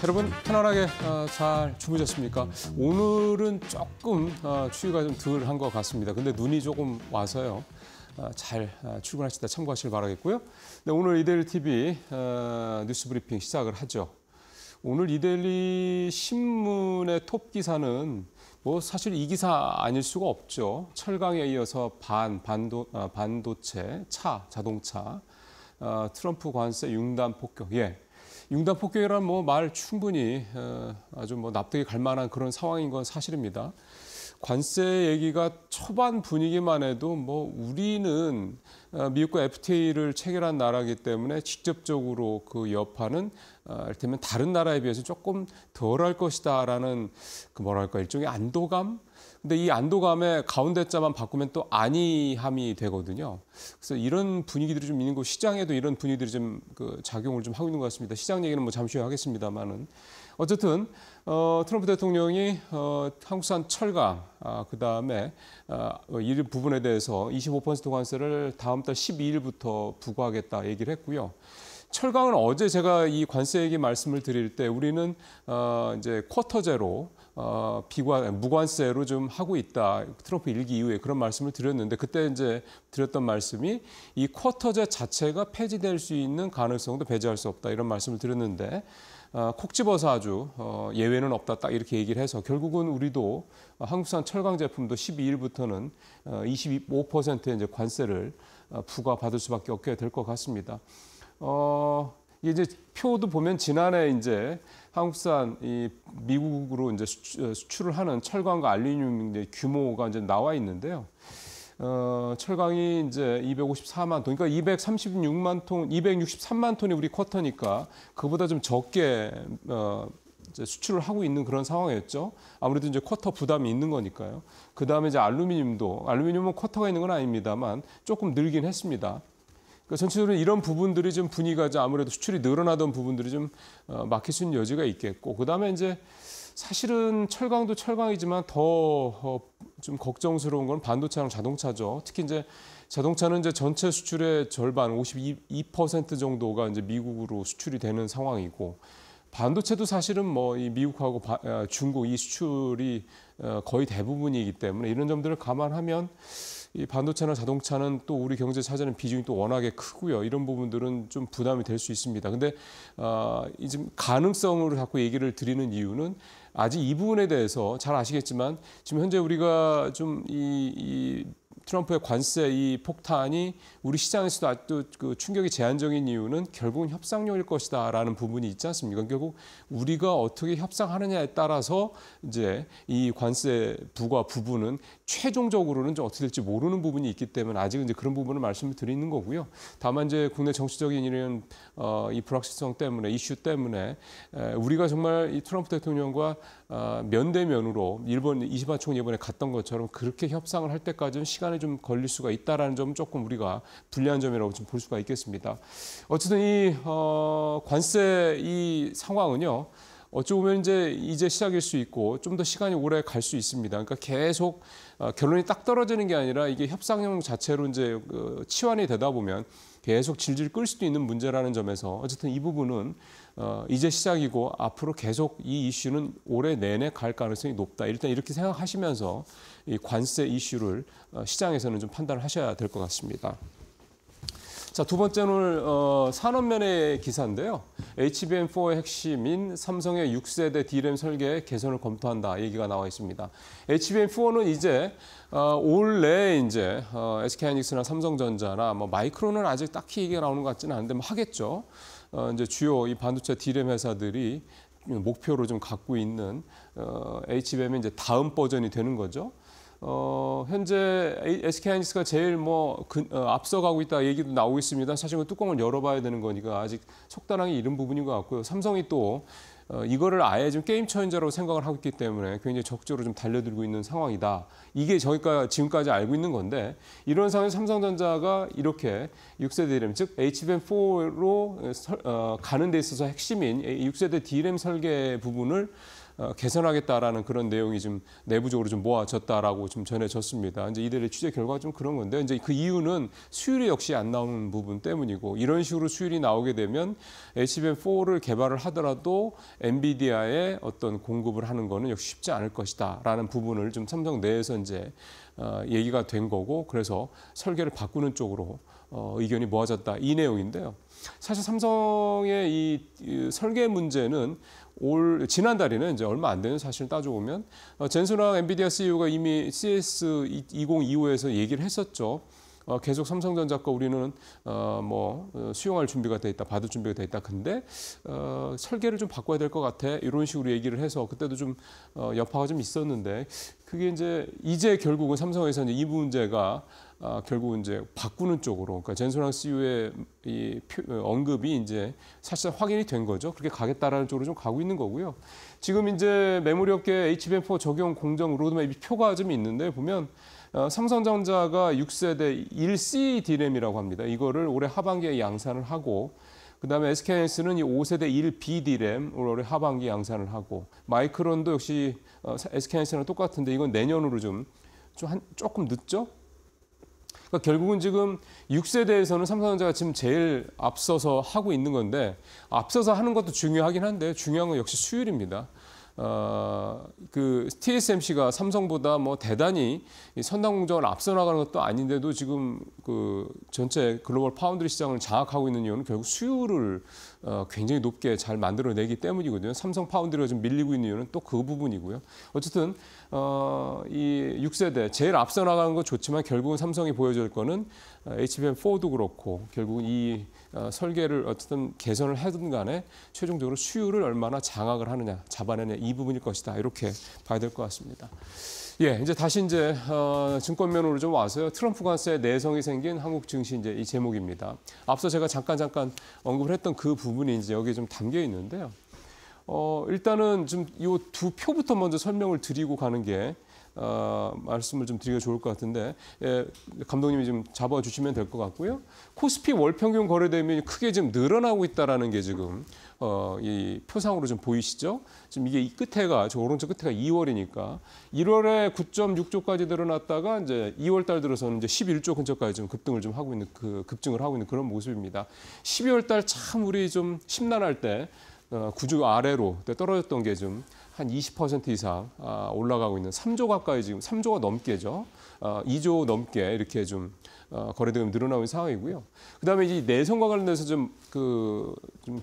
여러분 편안하게 잘 주무셨습니까? 오늘은 조금 추위가 좀 덜한 것 같습니다. 근데 눈이 조금 와서요. 잘 출근하실 때 참고하시길 바라겠고요. 네, 오늘 이데일리 TV 뉴스 브리핑 시작을 하죠. 오늘 이데일리 신문의 톱 기사는 뭐 사실 이 기사 아닐 수가 없죠. 철강에 이어서 반도체, 자동차, 트럼프 관세 융단 폭격. 예. 융단 폭격이란 뭐 말 충분히 아주 뭐 납득이 갈 만한 그런 상황인 건 사실입니다. 관세 얘기가 초반 분위기만 해도 뭐 우리는 미국과 FTA를 체결한 나라이기 때문에 직접적으로 그 여파는 이를테면 다른 나라에 비해서 조금 덜할 것이다라는 그 뭐랄까 일종의 안도감? 근데 이 안도감의 가운데자만 바꾸면 또 안이함이 되거든요. 그래서 이런 분위기들이 좀 있는 거 시장에도 이런 분위기들이 좀 그 작용을 좀 하고 있는 것 같습니다. 시장 얘기는 뭐 잠시 후에 하겠습니다만은 어쨌든 트럼프 대통령이 한국산 철강 그다음에 이 부분에 대해서 25% 관세를 다음 달 12일부터 부과하겠다 얘기를 했고요. 철강은 어제 제가 이 관세 얘기 말씀을 드릴 때 우리는 이제 쿼터제로 무관세로 좀 하고 있다. 트럼프 일기 이후에 그런 말씀을 드렸는데 그때 이제 드렸던 말씀이 이 쿼터제 자체가 폐지될 수 있는 가능성도 배제할 수 없다. 이런 말씀을 드렸는데 콕 집어서 아주 예외는 없다. 딱 이렇게 얘기를 해서 결국은 우리도 한국산 철강 제품도 12일부터는 25%의 이제 관세를 부과받을 수밖에 없게 될 것 같습니다. 이제 표도 보면 지난해 이제 한국산 이 미국으로 이제 수출을 하는 철강과 알루미늄 이제 규모가 이제 나와 있는데요. 철강이 이제 254만 톤, 그러니까 236만 톤, 263만 톤이 우리 쿼터니까 그보다 좀 적게 이제 수출을 하고 있는 그런 상황이었죠. 아무래도 이제 쿼터 부담이 있는 거니까요. 그 다음에 이제 알루미늄은 쿼터가 있는 건 아닙니다만 조금 늘긴 했습니다. 그러니까 전체적으로 이런 부분들이 좀 분위기가 아무래도 수출이 늘어나던 부분들이 좀 막힐 수 있는 여지가 있겠고, 그 다음에 이제 사실은 철강도 철강이지만 더 좀 걱정스러운 건 반도체랑 자동차죠. 특히 이제 자동차는 이제 전체 수출의 절반, 52% 정도가 이제 미국으로 수출이 되는 상황이고, 반도체도 사실은 뭐 이 미국하고 중국 이 수출이 거의 대부분이기 때문에 이런 점들을 감안하면 이 반도체나 자동차는 또 우리 경제 차지하는 비중이 또 워낙에 크고요. 이런 부분들은 좀 부담이 될 수 있습니다. 근데 지금 가능성으로 자꾸 얘기를 드리는 이유는 아직 이 부분에 대해서 잘 아시겠지만 지금 현재 우리가 좀 이 트럼프의 관세 이 폭탄이 우리 시장에서도 아직도 그 충격이 제한적인 이유는 결국은 협상용일 것이다라는 부분이 있지 않습니까? 결국 우리가 어떻게 협상하느냐에 따라서 이제 이 관세 부과 부분은 최종적으로는 좀 어떻게 될지 모르는 부분이 있기 때문에 아직은 이제 그런 부분을 말씀을 드리는 거고요. 다만 이제 국내 정치적인 이런 이 불확실성 때문에 이슈 때문에 우리가 정말 이 트럼프 대통령과 면대면으로 일본 이시바 총리 이번에 갔던 것처럼 그렇게 협상을 할 때까지는 시간이 좀 걸릴 수가 있다라는 점 조금 우리가 불리한 점이라고 좀 볼 수가 있겠습니다. 어쨌든 이 관세 이 상황은요. 어찌 보면 이제 시작일 수 있고 좀 더 시간이 오래 갈 수 있습니다. 그러니까 계속 결론이 딱 떨어지는 게 아니라 이게 협상용 자체로 이제 치환이 되다 보면 계속 질질 끌 수도 있는 문제라는 점에서 어쨌든 이 부분은 이제 시작이고 앞으로 계속 이 이슈는 올해 내내 갈 가능성이 높다. 일단 이렇게 생각하시면서 이 관세 이슈를 시장에서는 좀 판단을 하셔야 될 것 같습니다. 자, 두 번째는 산업면의 기사인데요. HBM4의 핵심인 삼성의 6세대 D램 설계 개선을 검토한다 얘기가 나와 있습니다. HBM4는 이제 올 내에 이제 SK하이닉스나 삼성전자나 뭐 마이크론은 아직 딱히 얘기가 나오는 것 같지는 않은데 뭐 하겠죠. 이제 주요 이 반도체 D램 회사들이 목표로 좀 갖고 있는 HBM의 이제 다음 버전이 되는 거죠. 현재 SK하이닉스가 제일 앞서가고 있다 얘기도 나오고 있습니다. 사실 그 뚜껑을 열어봐야 되는 거니까 아직 속단하기 이른 부분인 것 같고요. 삼성이 또 이거를 아예 좀 게임 체인저라고 생각을 하고 있기 때문에 굉장히 적극적으로 좀 달려들고 있는 상황이다. 이게 저희가 지금까지 알고 있는 건데 이런 상황에서 삼성전자가 이렇게 6세대 D램, 즉 HBM4로 가는 데 있어서 핵심인 6세대 D램 설계 부분을 개선하겠다라는 그런 내용이 좀 내부적으로 좀 모아졌다라고 좀 전해졌습니다. 이제 이들의 취재 결과가 좀 그런 건데 이제 그 이유는 수율이 역시 안 나오는 부분 때문이고 이런 식으로 수율이 나오게 되면 HBM4를 개발을 하더라도 엔비디아에 어떤 공급을 하는 거는 역시 쉽지 않을 것이다라는 부분을 좀 삼성 내에서 이제 얘기가 된 거고 그래서 설계를 바꾸는 쪽으로 의견이 모아졌다 이 내용인데요. 사실 삼성의 이 설계 문제는 지난달에는 이제 얼마 안 되는 사실 따져보면 젠슨왕 엔비디아 CEO가 이미 CES 2025에서 얘기를 했었죠. 계속 삼성전자 거 우리는 수용할 준비가 돼 있다, 받을 준비가 돼 있다. 근데 설계를 좀 바꿔야 될 것 같아. 이런 식으로 얘기를 해서 그때도 좀 여파가 좀 있었는데 그게 이제 결국은 삼성에서 이제 이 문제가 결국은 이제 바꾸는 쪽으로, 그러니까 젠슨왕 CEO의 이 언급이 이제 사실 확인이 된 거죠. 그렇게 가겠다라는 쪽으로 좀 가고 있는 거고요. 지금 이제 메모리 업계 HBM4 적용 공정 로드맵이 표가 좀 있는데 보면 삼성전자가 6세대 1C D램이라고 합니다. 이거를 올해 하반기에 양산을 하고 그다음에 SK하이닉스는 이 5세대 1B D램 올해 하반기에 양산을 하고 마이크론도 역시 SK하이닉스랑 똑같은데 이건 내년으로 조금 늦죠? 그러니까 결국은 지금 6세대에서는 삼성전자가 지금 제일 앞서서 하고 있는 건데 앞서서 하는 것도 중요하긴 한데 중요한 건 역시 수율입니다. TSMC가 삼성보다 대단히 선단 공정을 앞서 나가는 것도 아닌데도 지금 그 전체 글로벌 파운드리 시장을 장악하고 있는 이유는 결국 수율을 굉장히 높게 잘 만들어내기 때문이거든요. 삼성 파운드리가 좀 밀리고 있는 이유는 또 그 부분이고요. 어쨌든 이 6세대 제일 앞서 나가는 건 좋지만 결국은 삼성이 보여줄 거는 HBM4도 그렇고 결국은 이 설계를 어쨌든 개선을 하든 간에 최종적으로 수율을 얼마나 장악을 하느냐, 잡아내느냐 이 부분일 것이다. 이렇게 봐야 될 것 같습니다. 예, 이제 다시 증권면으로 좀 와서요. 트럼프 관세에 내성이 생긴 한국 증시 이 제목입니다. 앞서 제가 잠깐 언급을 했던 그 부분이 이제 여기에 좀 담겨 있는데요. 일단은 좀 이 두 표부터 먼저 설명을 드리고 가는 게 말씀을 좀 드리기가 좋을 것 같은데 감독님이 좀 잡아주시면 될 것 같고요. 코스피 월평균 거래대금이 크게 지금 늘어나고 있다라는 게 지금 이 표상으로 좀 보이시죠? 지금 이게 이 끝에가 저 오른쪽 끝에가 2월이니까 1월에 9.6조까지 늘어났다가 이제 2월 달 들어서는 이제 11조 근처까지 좀 급등을 좀 하고 있는 급증을 하고 있는 그런 모습입니다. 12월 달 참 우리 좀 심란할 때 9주 아래로 떨어졌던 게 좀 한 20% 이상 올라가고 있는 3조 가까이 지금 3조가 넘게죠. 2조 넘게 이렇게 좀 거래대금이 늘어나고 있는 상황이고요. 그다음에 이 내성과 관련돼서 좀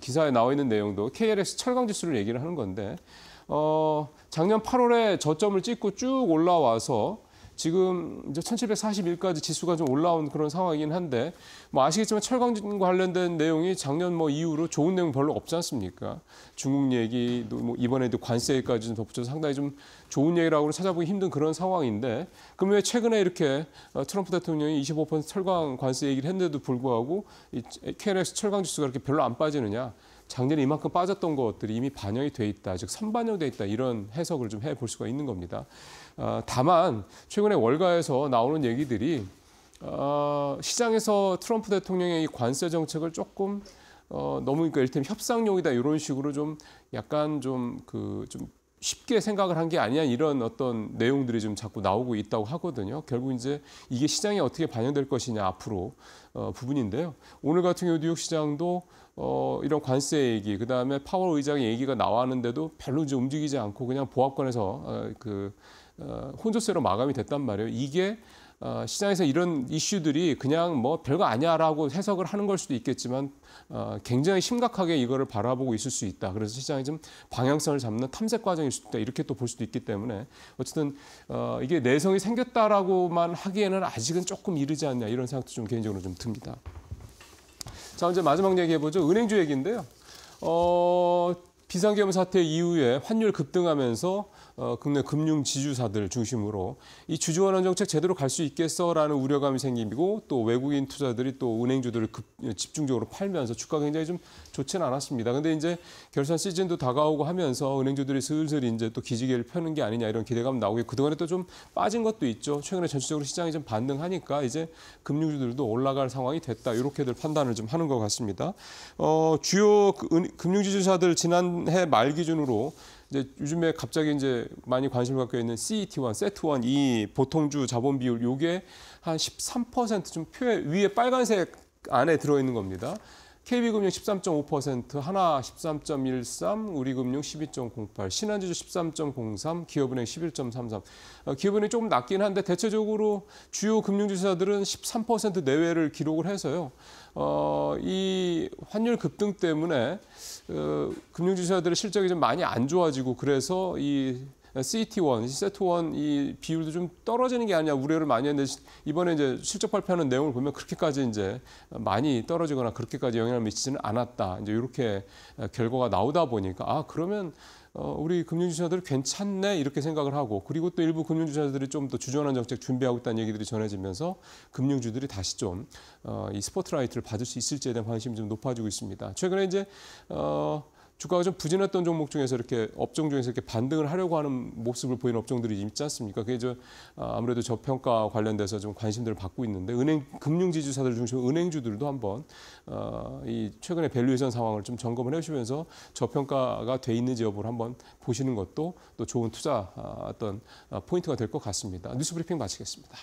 기사에 나와 있는 내용도 KLX 철강 지수를 얘기를 하는 건데 작년 8월에 저점을 찍고 쭉 올라와서 지금 이제 1741까지 지수가 좀 올라온 그런 상황이긴 한데 아시겠지만 철강과 관련된 내용이 작년 이후로 좋은 내용 별로 없지 않습니까? 중국 얘기도 이번에도 관세 얘기까지 좀 덧붙여서 상당히 좀 좋은 얘기라고는 찾아보기 힘든 그런 상황인데 그럼 왜 최근에 이렇게 트럼프 대통령이 25% 철강 관세 얘기를 했는데도 불구하고 이 KLX 철강 지수가 이렇게 별로 안 빠지느냐? 작년에 이만큼 빠졌던 것들이 이미 반영이 돼 있다, 즉 선반영돼 있다 이런 해석을 좀 해볼 수가 있는 겁니다. 다만 최근에 월가에서 나오는 얘기들이 시장에서 트럼프 대통령의 이 관세 정책을 조금 너무 그러니까 이를테면 협상용이다 이런 식으로 좀 약간 좀 쉽게 생각을 한 게 아니야 이런 어떤 내용들이 좀 자꾸 나오고 있다고 하거든요. 결국 이제 이게 시장에 어떻게 반영될 것이냐 앞으로 부분인데요. 오늘 같은 경우 뉴욕 시장도 이런 관세 얘기, 그 다음에 파월 의장의 얘기가 나왔는데도 별로 이제 움직이지 않고 그냥 보합권에서 혼조세로 마감이 됐단 말이에요. 이게 시장에서 이런 이슈들이 그냥 별거 아니야라고 해석을 하는 걸 수도 있겠지만 굉장히 심각하게 이거를 바라보고 있을 수 있다. 그래서 시장이 좀 방향성을 잡는 탐색 과정일 수도 있다. 이렇게 또 볼 수도 있기 때문에 어쨌든 이게 내성이 생겼다라고만 하기에는 아직은 조금 이르지 않냐 이런 생각도 좀 개인적으로 좀 듭니다. 자, 이제 마지막 얘기해보죠. 은행주 얘기인데요. 비상계엄 사태 이후에 환율 급등하면서 국내 금융 지주사들 중심으로 이 주주환원 정책 제대로 갈 수 있겠어라는 우려감이 생기고 또 외국인 투자들이 또 은행주들을 집중적으로 팔면서 주가가 굉장히 좀 좋지는 않았습니다. 근데 이제 결산 시즌도 다가오고 하면서 은행주들이 슬슬 이제 또 기지개를 펴는 게 아니냐 이런 기대감 나오고 그동안에 또 좀 빠진 것도 있죠. 최근에 전체적으로 시장이 좀 반등하니까 이제 금융주들도 올라갈 상황이 됐다. 이렇게들 판단을 좀 하는 것 같습니다. 주요 금융지주사들 지난해 말 기준으로 이제 요즘에 갑자기 이제 많이 관심을 갖고 있는 CET1, 세트1 이 보통주 자본 비율 요게 한 13%좀 표 위에 빨간색 안에 들어 있는 겁니다. KB금융 13.5%, 하나 13.13, 우리금융 12.08, 신한지주 13.03, 기업은행 11.33. 기업은행이 조금 낮긴 한데 대체적으로 주요 금융지수사들은 13% 내외를 기록을 해서요. 이 환율 급등 때문에 금융지수사들의 실적이 좀 많이 안 좋아지고 그래서 이 CET1, 세트1 이 비율도 좀 떨어지는 게 아니냐 우려를 많이 했는데 이번에 이제 실적 발표하는 내용을 보면 그렇게까지 이제 많이 떨어지거나 그렇게까지 영향을 미치지는 않았다. 이제 이렇게 결과가 나오다 보니까 그러면 우리 금융주주사들 괜찮네 이렇게 생각을 하고 그리고 또 일부 금융주주사들이 좀 더 주저하는 정책 준비하고 있다는 얘기들이 전해지면서 금융주들이 다시 좀 이 스포트라이트를 받을 수 있을지에 대한 관심이 좀 높아지고 있습니다. 최근에 이제 주가가 좀 부진했던 종목 중에서 이렇게 업종 중에서 이렇게 반등을 하려고 하는 모습을 보이는 업종들이 있지 않습니까? 그게 아무래도 저평가 관련돼서 좀 관심들을 받고 있는데 금융지주사들 중심으로 은행주들도 한번 이 최근의 밸류에이션 상황을 좀 점검을 해주시면서 저평가가 돼 있는지 여부를 한번 보시는 것도 또 좋은 투자 어떤 포인트가 될 것 같습니다. 뉴스브리핑 마치겠습니다.